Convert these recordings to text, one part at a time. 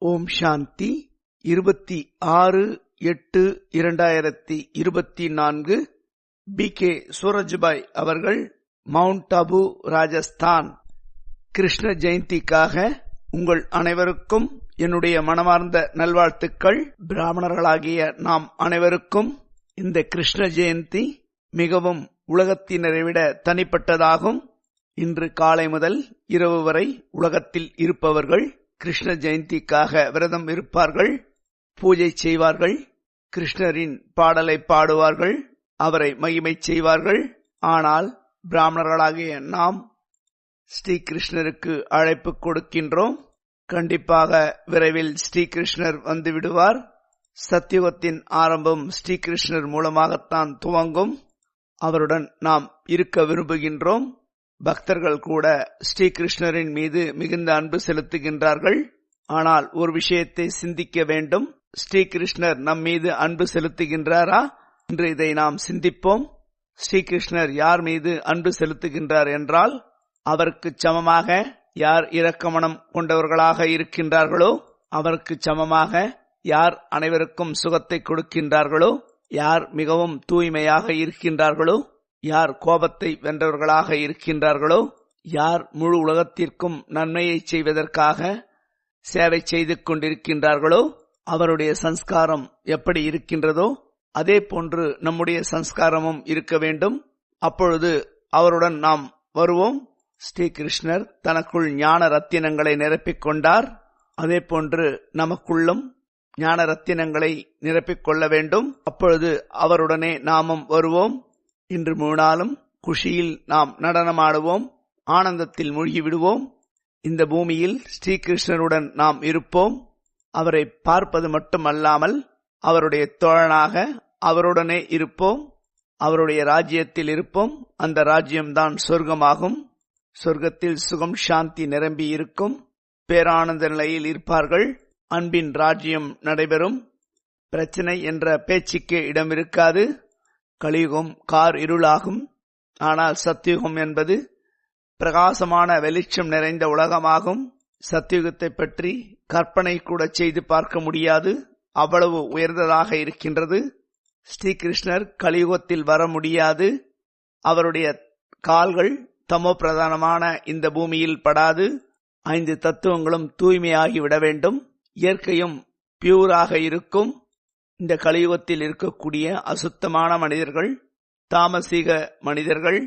ஓம் சாந்தி. 26/8/2024 B K. Surajbhai அவர்கள், mount Abu, Rajasthan. Krishna ஜெயந்திக்காக உங்கள் அனைவருக்கும் என்னுடைய மனமார்ந்த நல்வாழ்த்துக்கள். பிராமணர்களாகிய நாம் அனைவருக்கும் இந்த கிருஷ்ண ஜெயந்தி மிகவும் உலகத்தினரை விட தனிப்பட்டதாகும். இன்று காலை முதல் இரவு வரை உலகத்தில் இருப்பவர்கள் கிருஷ்ண ஜெயந்திக்காக விரதம் இருப்பார்கள், பூஜை செய்வார்கள், கிருஷ்ணரின் பாடலை பாடுவார்கள், அவரை மகிமை செய்வார்கள். ஆனால் பிராமணர்களாகிய நாம் ஸ்ரீகிருஷ்ணருக்கு அழைப்பு கொடுக்கின்றோம். கண்டிப்பாக விரைவில் ஸ்ரீகிருஷ்ணர் வந்து விடுவார். சத்தியுகத்தின் ஆரம்பம் ஸ்ரீகிருஷ்ணர் மூலமாகத்தான் துவங்கும். அவருடன் நாம் இருக்க விரும்புகின்றோம். பக்தர்கள் கூட ஸ்ரீகிருஷ்ணரின் மீது மிகுந்த அன்பு செலுத்துகின்றார்கள். ஆனால் ஒரு விஷயத்தை சிந்திக்க வேண்டும். ஸ்ரீகிருஷ்ணர் நம் மீது அன்பு செலுத்துகின்றாரா என்று இதை நாம் சிந்திப்போம். ஸ்ரீகிருஷ்ணர் யார் மீது அன்பு செலுத்துகின்றார் என்றால், அவருக்கு சமமாக யார் இரக்கமனம் கொண்டவர்களாக இருக்கின்றார்களோ, அவருக்கு சமமாக யார் அனைவருக்கும் சுகத்தை கொடுக்கின்றார்களோ, யார் மிகவும் தூய்மையாக இருக்கின்றார்களோ, யார் கோபத்தை வென்றவர்களாக இருக்கின்றார்களோ, யார் முழு உலகத்திற்கும் நன்மையை செய்வதற்காக சேவை செய்து கொண்டிருக்கின்றார்களோ, அவருடைய சன்ஸ்காரம் எப்படி இருக்கின்றதோ அதே போன்று நம்முடைய சன்ஸ்காரமும் இருக்க வேண்டும். அப்பொழுது அவருடன் நாம் வருவோம். ஸ்ரீகிருஷ்ணர் தனக்குள் ஞான ரத்தினங்களை நிரப்பிக் கொண்டார். அதே போன்று நமக்குள்ளும் ஞான ரத்தினங்களை நிரப்பிக் கொள்ள வேண்டும். அப்பொழுது அவருடனே நாமும் வருவோம். இன்று 3 நாளும் குஷியில் நாம் நடனமாடுவோம், ஆனந்தத்தில் மூழ்கிவிடுவோம். இந்த பூமியில் ஸ்ரீகிருஷ்ணருடன் நாம் இருப்போம். அவரை பார்ப்பது மட்டுமல்லாமல் அவருடைய தோழனாக அவருடனே இருப்போம். அவருடைய ராஜ்யத்தில் இருப்போம். அந்த ராஜ்யம்தான் சொர்க்கமாகும். சொர்க்கத்தில் சுகம் சாந்தி நிரம்பி இருக்கும். பேரானந்த நிலையில் இருப்பார்கள். அன்பின் ராஜ்யம் நடைபெறும். பிரச்சனை என்ற பேச்சுக்கே இடம் இருக்காது. கலியுகம் கார் இருளாகும். ஆனால் சத்தியுகம் என்பது பிரகாசமான வெளிச்சம் நிறைந்த உலகமாகும். சத்தியுகத்தை பற்றி கற்பனை கூட செய்து பார்க்க முடியாது, அவ்வளவு உயர்ந்ததாக இருக்கின்றது. ஸ்ரீகிருஷ்ணர் கலியுகத்தில் வர முடியாது. அவருடைய கால்கள் தமோ பிரதானமான இந்த பூமியில் படாது. 5 தத்துவங்களும் தூய்மையாகிவிட வேண்டும். இயற்கையும் பியூராக இருக்கும். இந்த கலியுகத்தில் இருக்கக்கூடிய அசுத்தமான மனிதர்கள், தாமசீக மனிதர்கள்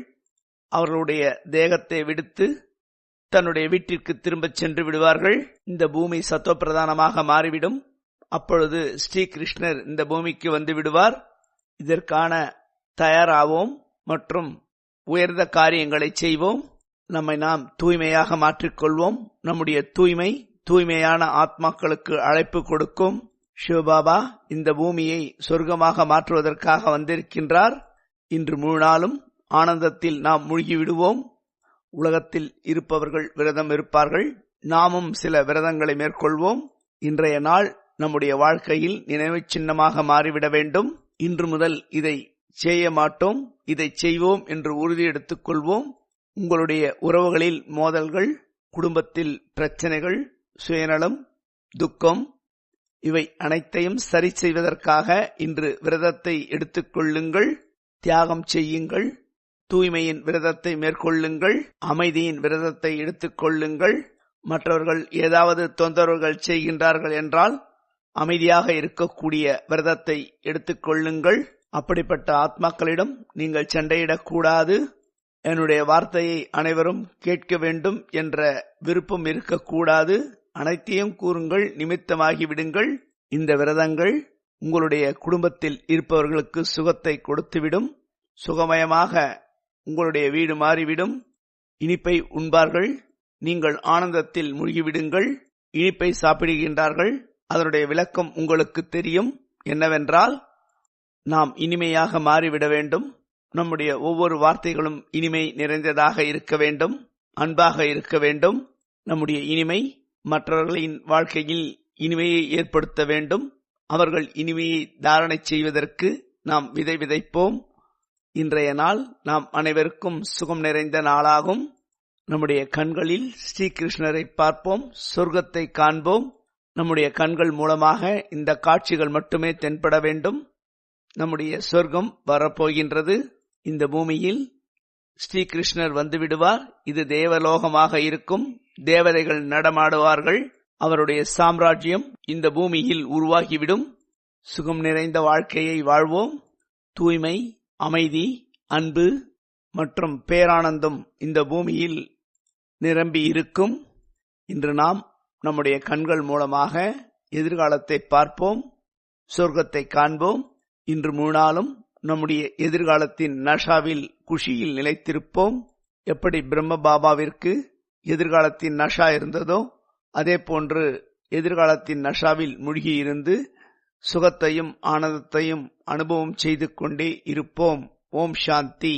அவர்களுடைய தேகத்தை விடுத்து தன்னுடைய வீட்டிற்கு திரும்பச் சென்று விடுவார்கள். இந்த பூமி சத்துவ பிரதானமாக மாறிவிடும். அப்பொழுது ஸ்ரீகிருஷ்ணர் இந்த பூமிக்கு வந்து விடுவார். இதற்கான தயாராவோம் மற்றும் உயர்ந்த காரியங்களை செய்வோம். நம்மை நாம் தூய்மையாக மாற்றிக்கொள்வோம். நம்முடைய தூய்மை தூய்மையான ஆத்மாக்களுக்கு அழைப்பு கொடுக்கும். சிவபாபா இந்த பூமியை சொர்க்கமாக மாற்றுவதற்காக வந்திருக்கின்றார். இன்று 3 நாளும் ஆனந்தத்தில் நாம் மூழ்கிவிடுவோம். உலகத்தில் இருப்பவர்கள் விரதம் இருப்பார்கள். நாமும் சில விரதங்களை மேற்கொள்வோம். இன்றைய நாள் நம்முடைய வாழ்க்கையில் நினைவு சின்னமாக மாறிவிட வேண்டும். இன்று முதல் இதை செய்ய மாட்டோம், இதை செய்வோம் என்று உறுதி எடுத்துக் கொள்வோம். உங்களுடைய உறவுகளில் மோதல்கள், குடும்பத்தில் பிரச்சனைகள், சுயநலம், துக்கம், இவை அனைத்தையும் சரி செய்வதற்காக இன்று விரதத்தை எடுத்துக் கொள்ளுங்கள். தியாகம் செய்யுங்கள். தூய்மையின் விரதத்தை மேற்கொள்ளுங்கள். அமைதியின் விரதத்தை எடுத்துக் கொள்ளுங்கள். மற்றவர்கள் ஏதாவது தொந்தரவுகள் செய்கின்றார்கள் என்றால் அமைதியாக இருக்கக்கூடிய விரதத்தை எடுத்துக் கொள்ளுங்கள். அப்படிப்பட்ட ஆத்மாக்களிடம் நீங்கள் சண்டையிடக்கூடாது. என்னுடைய வார்த்தையை அனைவரும் கேட்க வேண்டும் என்ற விருப்பம் இருக்கக்கூடாது. அனைத்தையும் கூறுங்கள், நிமித்தமாகி விடுங்கள். இந்த விரதங்கள் உங்களுடைய குடும்பத்தில் இருப்பவர்களுக்கு சுகத்தை கொடுத்துவிடும். சுகமயமாக உங்களுடைய வீடு மாறிவிடும். இனிப்பை உண்பார்கள். நீங்கள் ஆனந்தத்தில் மூழ்கிவிடுங்கள். இனிப்பை சாப்பிடுகின்றார்கள். அதனுடைய விளக்கம் உங்களுக்கு தெரியும். என்னவென்றால், நாம் இனிமையாக மாறிவிட வேண்டும். நம்முடைய ஒவ்வொரு வார்த்தைகளும் இனிமை நிறைந்ததாக இருக்க வேண்டும், அன்பாக இருக்க வேண்டும். நம்முடைய இனிமை மற்றவர்களின் வாழ்க்கையில் இனிமையை ஏற்படுத்த வேண்டும். அவர்கள் இனிமையை தாரணை செய்வதற்கு நாம் விதை விதைப்போம். இன்றைய நாள் நாம் அனைவருக்கும் சுகம் நிறைந்த நாளாகும். நம்முடைய கண்களில் ஸ்ரீகிருஷ்ணரை பார்ப்போம், சொர்க்கத்தை காண்போம். நம்முடைய கண்கள் மூலமாக இந்த காட்சிகள் மட்டுமே தென்பட வேண்டும். நம்முடைய சொர்க்கம் வரப்போகின்றது. இந்த பூமியில் ஸ்ரீகிருஷ்ணர் வந்துவிடுவார். இது தேவலோகமாக இருக்கும். தேவதைகள் நடமாடுவார்கள். அவருடைய சாம்ராஜ்யம் இந்த பூமியில் உருவாகிவிடும். சுகம் நிறைந்த வாழ்க்கையை வாழ்வோம். தூய்மை, அமைதி, அன்பு மற்றும் பேரானந்தம் இந்த பூமியில் நிரம்பி இருக்கும். இன்று நாம் நம்முடைய கண்கள் மூலமாக எதிர்காலத்தை பார்ப்போம், சொர்க்கத்தை காண்போம். இன்று முழுநாளும் நம்முடைய எதிர்காலத்தின் நஷாவில், குஷியில் நிலைத்திருப்போம். எப்படி பிரம்ம பாபாவிற்கு எதிர்காலத்தின் நஷா இருந்ததோ அதே போன்று எதிர்காலத்தின் நஷாவில் மூழ்கியிருந்து சுகத்தையும் ஆனந்தத்தையும் அனுபவம் செய்து கொண்டே இருப்போம். ஓம் சாந்தி.